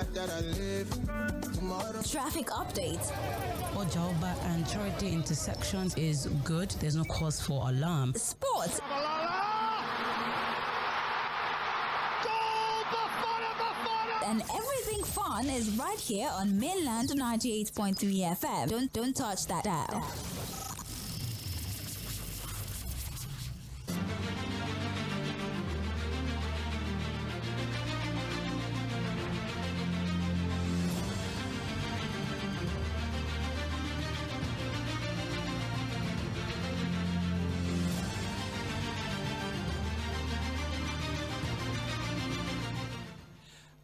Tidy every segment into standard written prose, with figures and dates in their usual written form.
life that I live. Tomorrow. Traffic updates. Ojoba and Charity intersections is good. There's no cause for alarm. Sports. And everything fun is right here on Mainland 98.3 FM. Don't touch that dial.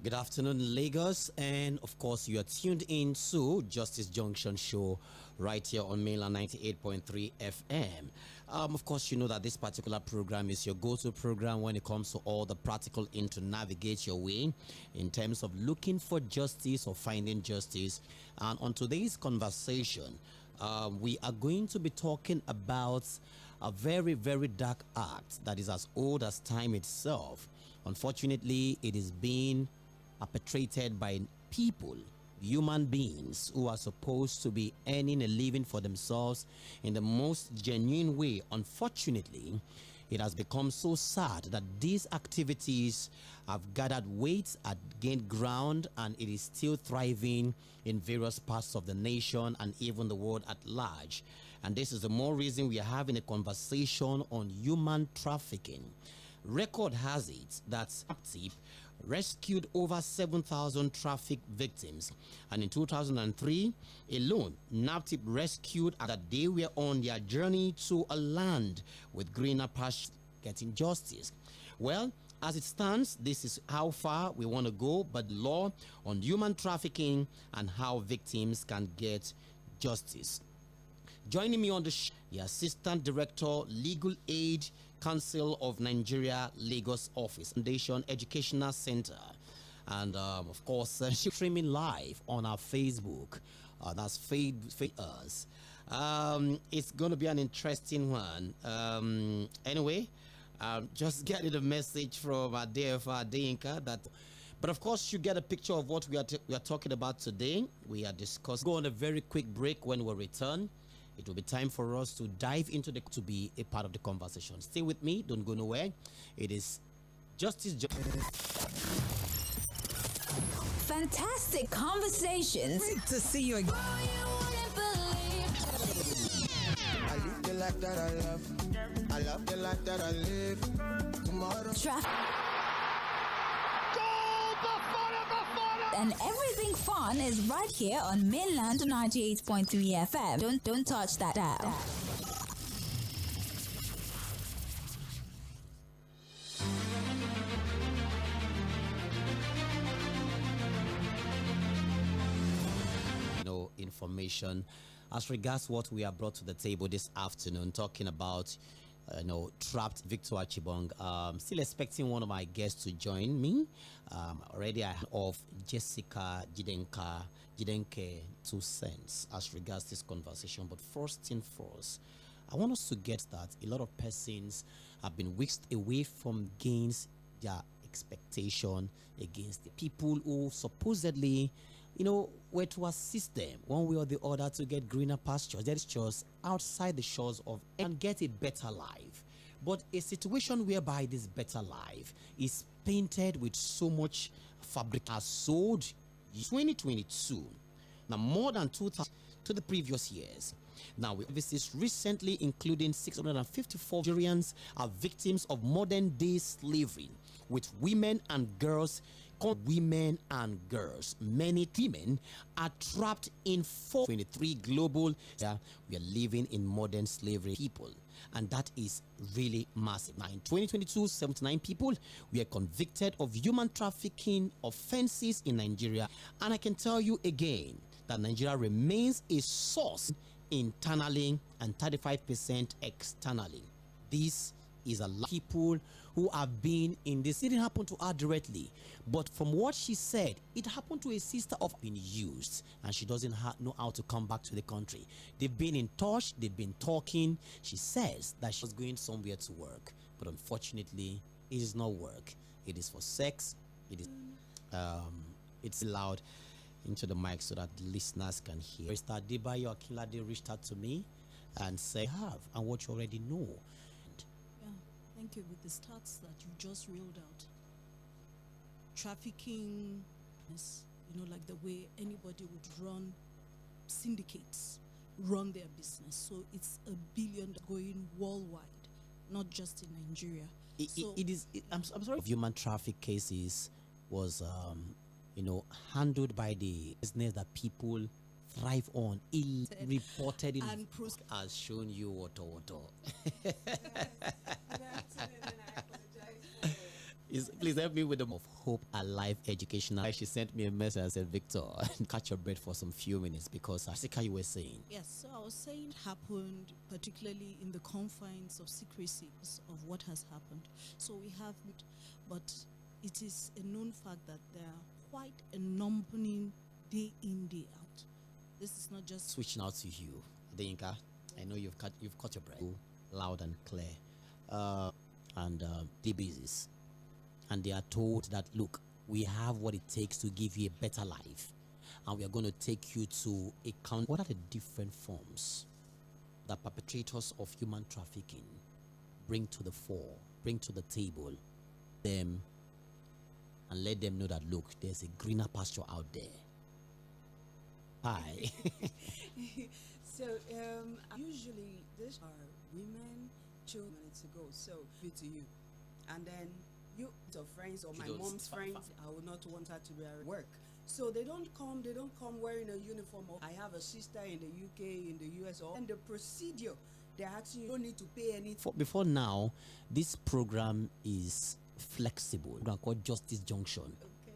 Good afternoon, Lagos, and of course you are tuned in to Justice Junction Show right here on Mainland 98.3 FM. Of course, you know that this particular program is your go-to program when it comes to all the practical in to navigate your way in terms of looking for justice or finding justice. And on today's conversation, we are going to be talking about a very, very dark act that is as old as time itself. Unfortunately, it is being perpetrated by people, human beings who are supposed to be earning a living for themselves in the most genuine way. Unfortunately, it has become so sad that these activities have gathered weight, have gained ground, and it is still thriving in various parts of the nation and even the world at large. And this is the more reason we are having a conversation on human trafficking. Record has it that NAPTIP rescued over 7,000 traffic victims, and in 2003 alone, NAPTIP rescued that they were on their journey to a land with greener pastures, getting justice. Well, as it stands, this is how far we want to go, but law on human trafficking and how victims can get justice. Joining me on the show, the Assistant Director, Legal Aid Council of Nigeria, Lagos Office, Foundation Educational Center, and of course, streaming live on our Facebook. That's Feed Us. It's going to be an interesting one. Anyway, just getting the message from DFR Deyinka that. But of course, you get a picture of what we are talking about today. We are discussing. Go on a very quick break. When we return, it will be time for us to dive into to be a part of the conversation. Stay with me. Don't go nowhere. It is Justice. Fantastic conversations. Great to see you again. I live the life that I love. I love the life that I live. Tomorrow. And everything fun is right here on Mainland 98.3 FM. Don't touch that dial. No information as regards what we have brought to the table this afternoon, talking about trapped Victor Achibong. Still expecting one of my guests to join me. Already I have of Jessica Jidenke 2 cents as regards this conversation. But first thing first, I want us to get that a lot of persons have been whisked away from gains their expectation against the people who supposedly were to assist them one way or the other to get greener pastures, that is just outside the shores of and get a better life. But a situation whereby this better life is painted with so much fabric as sold 2022, now more than 2,000 to the previous years. Now, services recently, including 654 Nigerians, are victims of modern day slavery, with women and girls. Women and girls, many women are trapped in 423 global. We are living in modern slavery people, and that is really massive. Now, in 2022, 79 people were convicted of human trafficking offenses in Nigeria, and I can tell you again that Nigeria remains a source internally and 35% externally. This is a lot of people who have been in this. It didn't happen to her directly, but from what she said, it happened to a sister of being used, and she doesn't know how to come back to the country. They've been in touch, they've been talking. She says that she was going somewhere to work, but unfortunately, it is not work. It is for sex. It is it's loud into the mic so that the listeners can hear. Mr. Adebayo Akinlade reached out to me and said, have, and what you already know. Yeah, thank you. With the stats that you just reeled out, trafficking, like the way anybody would run syndicates, run their business. So it's $1 billion going worldwide, not just in Nigeria. I'm sorry. Human traffic cases was, handled by the business that people thrive on. Reported in and has shown you what. Please help me with the of Hope Alive Educational. She sent me a message and said, Victor, catch your breath for some few minutes because I think you were saying. Yes, so I was saying it happened particularly in the confines of secrecy of what has happened. So we have, but it is a known fact that there are quite a number day in, day out. This is not just switching out to you, Adeyinka. I know you've caught your breath loud and clear, and the business. And they are told that, look, we have what it takes to give you a better life. And we are going to take you to a country. What are the different forms that perpetrators of human trafficking bring to the fore, bring to the table, them, and let them know that, look, there's a greener pasture out there. Hi. So, usually, these are women, children to go. So, good to you. And then, you of friends or my mom's friends, I would not want her to be at work. So they don't come wearing a uniform. I have a sister in the UK, in the US, and the procedure, they're asking you don't need to pay anything. Before now, this program is flexible. We're called Justice Junction.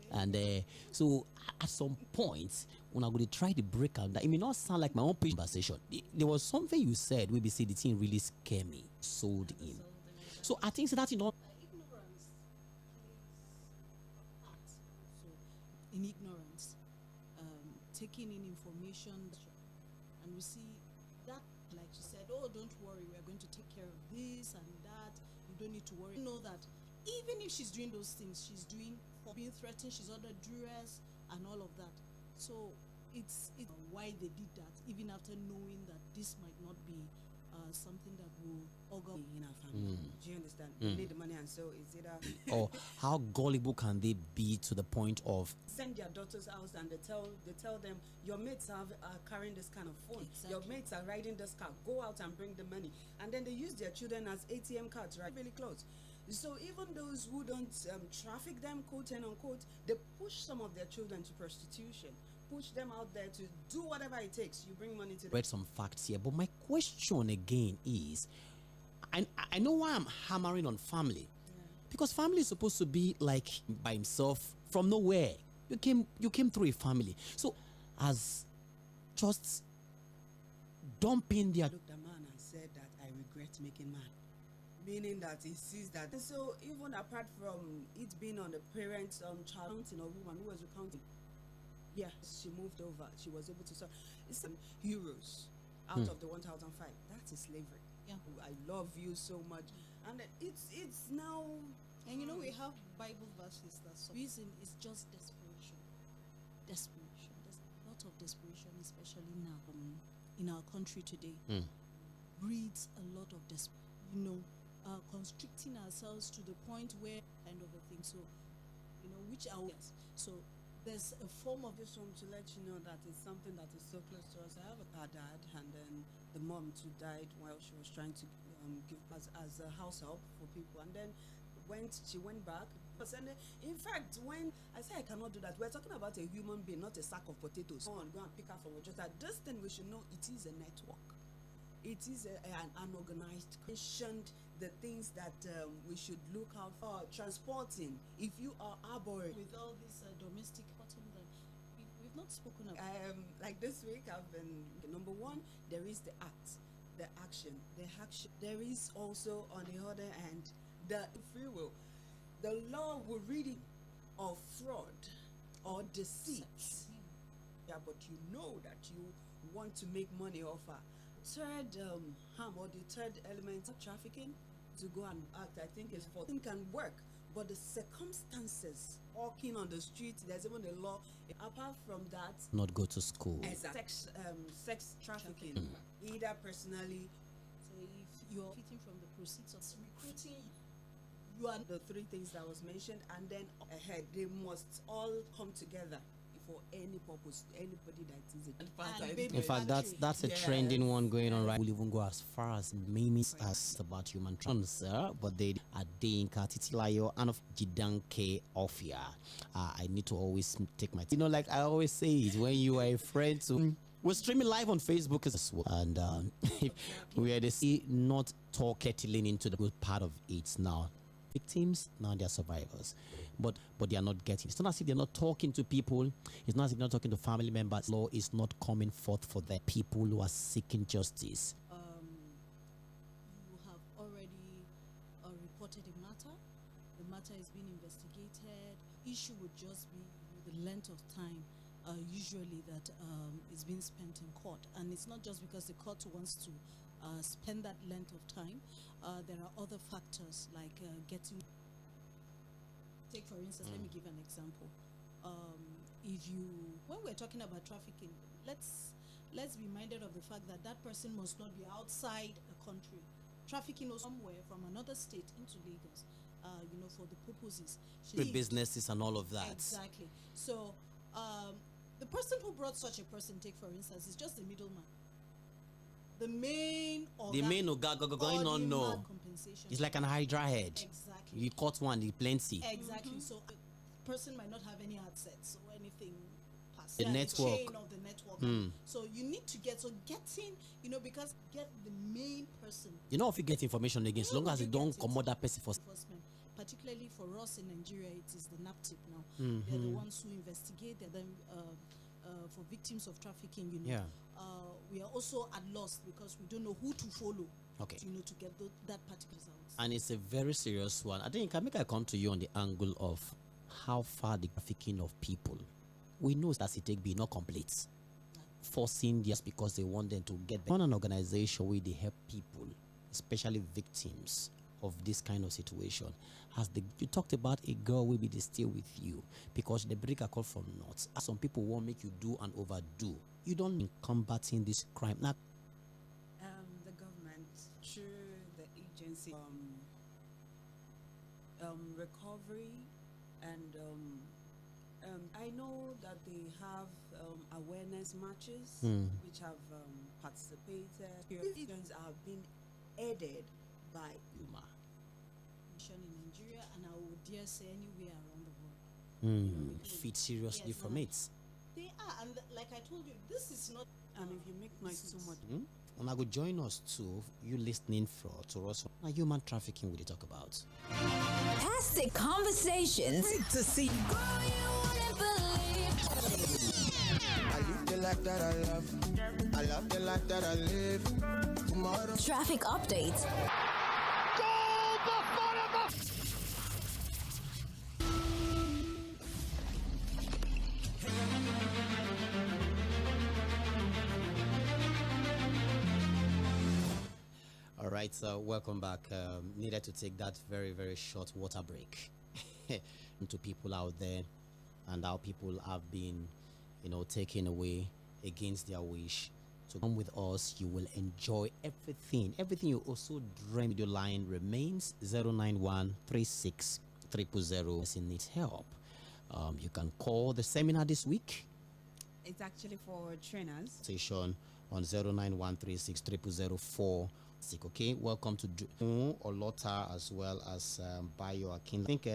Okay. And so at some point, when I'm going to try to break out, that it may not sound like my own conversation. There was something you said, we say the thing really scared me, sold in. So I think that's not. In ignorance, taking in information, and we see that, like she said, oh, don't worry, we are going to take care of this and that, you don't need to worry. You know that even if she's doing those things, she's doing for being threatened, she's under duress and all of that. So it's why they did that, even after knowing that this might not be something that will augur in our family. Do you understand? They need the money, and so is it or how gullible can they be to the point of send their daughters out and they tell them your mates are carrying this kind of phone, your mates are riding this car, go out and bring the money, and then they use their children as ATM cards, right? Really close. So even those who don't traffic them, quote and unquote, they push some of their children to prostitution. Push them out there to do whatever it takes. You bring money to them. Read some facts here, but my question again is, I know why I'm hammering on family, because family is supposed to be like by himself from nowhere. You came through a family, so as just dumping their. Looked at man and said that I regret making man, meaning that he sees that. And so even apart from it being on the parents' child, a woman who was recounting. Yeah, she moved over. She was able to serve. It's some heroes out of the 1,005. That is slavery. Yeah, I love you so much, and it's now. And we have Bible verses that reason is just desperation. Desperation. There's a lot of desperation, especially now in our country today. Breeds a lot of desperation. Constricting ourselves to the point where kind of a thing. So, which are so. There's a form of this one to let you know that it's something that is so close to us. I have a dad, and then the mom too died while she was trying to give as a house help for people, and then she went back. And in fact, when I say I cannot do that, we're talking about a human being, not a sack of potatoes. Go and pick up from a just. This thing we should know, it is a network. It is an unorganized question. The things that we should look out for, transporting. If you are arboring with all this domestic bottom, we've not spoken about. Like this week, I've been number one. There is the act, the action, the action. There is also on the other hand the free will. The law will read of fraud or deceit. Yeah, but you know that you want to make money off her. Third harm or the third element of trafficking to go and act, I think is for can work but the circumstances, walking on the street, there's even a law. Apart from that, not go to school. Sex trafficking, either personally. So if you're benefiting from the proceeds of recruiting, you are The three things that was mentioned, and then ahead, they must all come together for any purpose, anybody that is it. In fact, that's a trending one going on right. We'll even go as far as naming us about human trafficking, but they are Adéyínká Títílayọ̀ and of Jìdánkè Ọ̀fíà. I need to always take my, like I always say it, when you are a friend to. We're streaming live on Facebook as well, and we are not kettling into the good part of it now. Victims, now they are survivors, but they are not getting. It's not as if they're not talking to people. It's not as if they're not talking to family members. Law is not coming forth for the people who are seeking justice. You have already reported a matter. The matter is being investigated. Issue would just be the length of time usually that is being spent in court, and it's not just because the court wants to spend that length of time. There are other factors like getting. Take for instance, let me give an example. When we're talking about trafficking, let's be minded of the fact that that person must not be outside the country, trafficking or somewhere from another state into Lagos, for the purposes. Businesses and all of that. Exactly. So the person who brought such a person, take for instance, is just the middleman. The main going on, no. It's like an hydra head. Exactly. You caught one, the plenty. Exactly. So the person might not have any assets or anything past the network. Chain of the network. So you need to get because get the main person. If you get information again, as long as you don't commode that person for particularly for us in Nigeria, it is the NAPTIP now. They're the ones who investigate. They're then for victims of trafficking, we are also at loss because we don't know who to follow. Okay. To get that particular results. And it's a very serious one. I think I come to you on the angle of how far the trafficking of people. We know that it be not complete. Forcing just because they want them to get on an organization where they help people, especially victims of this kind of situation. You talked about a girl will be still with you because they break a call from north. Some people won't make you do and overdo. You don't in combating this crime. Now, the government through the agency recovery and I know that they have awareness marches which have participated. Agents have been aided by Yuma. In Nigeria, and I would dare say anywhere around the world. Feed seriously from it. They are, and like I told you, this is not. And if you make noise too much, and I would join us too. You listening to us? Now, human trafficking, will you talk about? Fantastic conversations. Great to see you. I live the life that I love. I love the life that I live. Tomorrow. Traffic updates. All right, so welcome back. Needed to take that very, very short water break to people out there and how people have been, taken away against their wish. So come with us. You will enjoy everything. Everything you also dream. Your line remains 09136 000. Needs help. You can call the seminar this week. it's actually for trainers. Station on 09136 00004. Okay, welcome to Olota as well as Bayo Akin. I think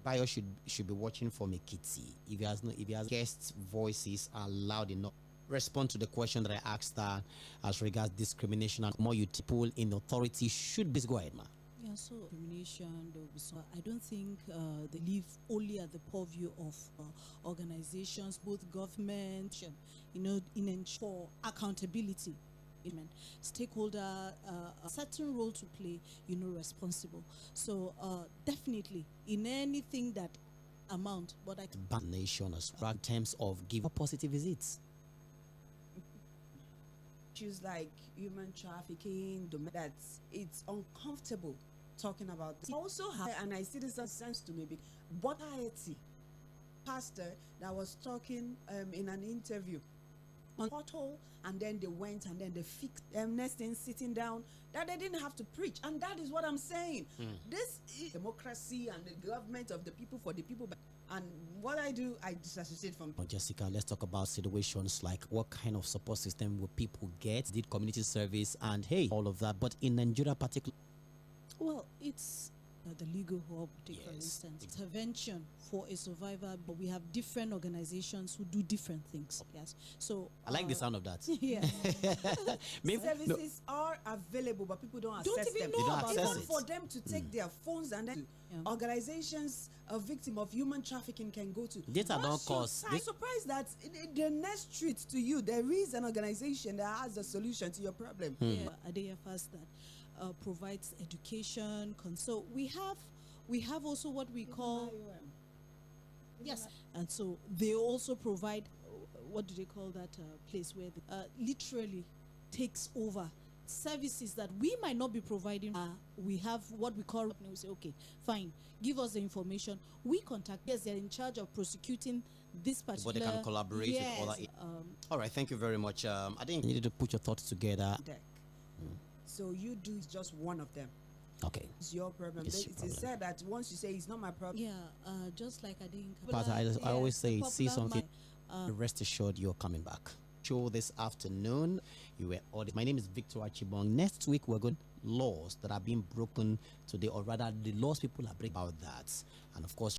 Bayo should be watching for Mekiti. If he has guest voices are loud enough, respond to the question that I asked her as regards discrimination and more you people in authority should be. Go ahead, ma. Yeah, so discrimination, I don't think they live only at the purview of organizations, both government, in ensure accountability. Stakeholder, a certain role to play, responsible. So definitely in anything that amount, but I bad nation as well in terms of give. How positive is it? Issues like human trafficking, that it's uncomfortable talking about this. Also have, and I see this as sense to me, but piety pastor that was talking in an interview on portal, and then they went and then they fixed next thing sitting down that they didn't have to preach, and that is what I'm saying. This is democracy and the government of the people for the people. And what I do, I disassociate from. Jessica, let's talk about situations like what kind of support system will people get? Did community service and hey, all of that. But in Nigeria, particularly, well, it's the legal hub, take for instance, intervention for a survivor, but we have different organizations who do different things. Yes, so I like the sound of that. Yeah, services are available, but people don't access even them. know about Even it. for them to take their phones and then organizations a victim of human trafficking can go to. Data don't cost. I'm surprised that in the next street to you there is an organization that has a solution to your problem. Yeah, Adeya Fast that provides education. So we have also what we call yes, and so they also provide what do they call that place where they, literally takes over services that we might not be providing. We have what we call, we say, okay, fine, give us the information. We contact, yes, they're in charge of prosecuting this particular. But they can collaborate yes, with other. All right, thank you very much. I think you need to put your thoughts together. So you do just one of them. Okay. It's your problem. It's It your is said that once you say it's not my problem. Yeah, just like I didn't. But I always say, see something, rest assured you're coming back. Show this afternoon, you were audited. My name is Victor Achibong. Next week, we're going laws that are being broken today, or rather, the laws people are breaking about that. And of course,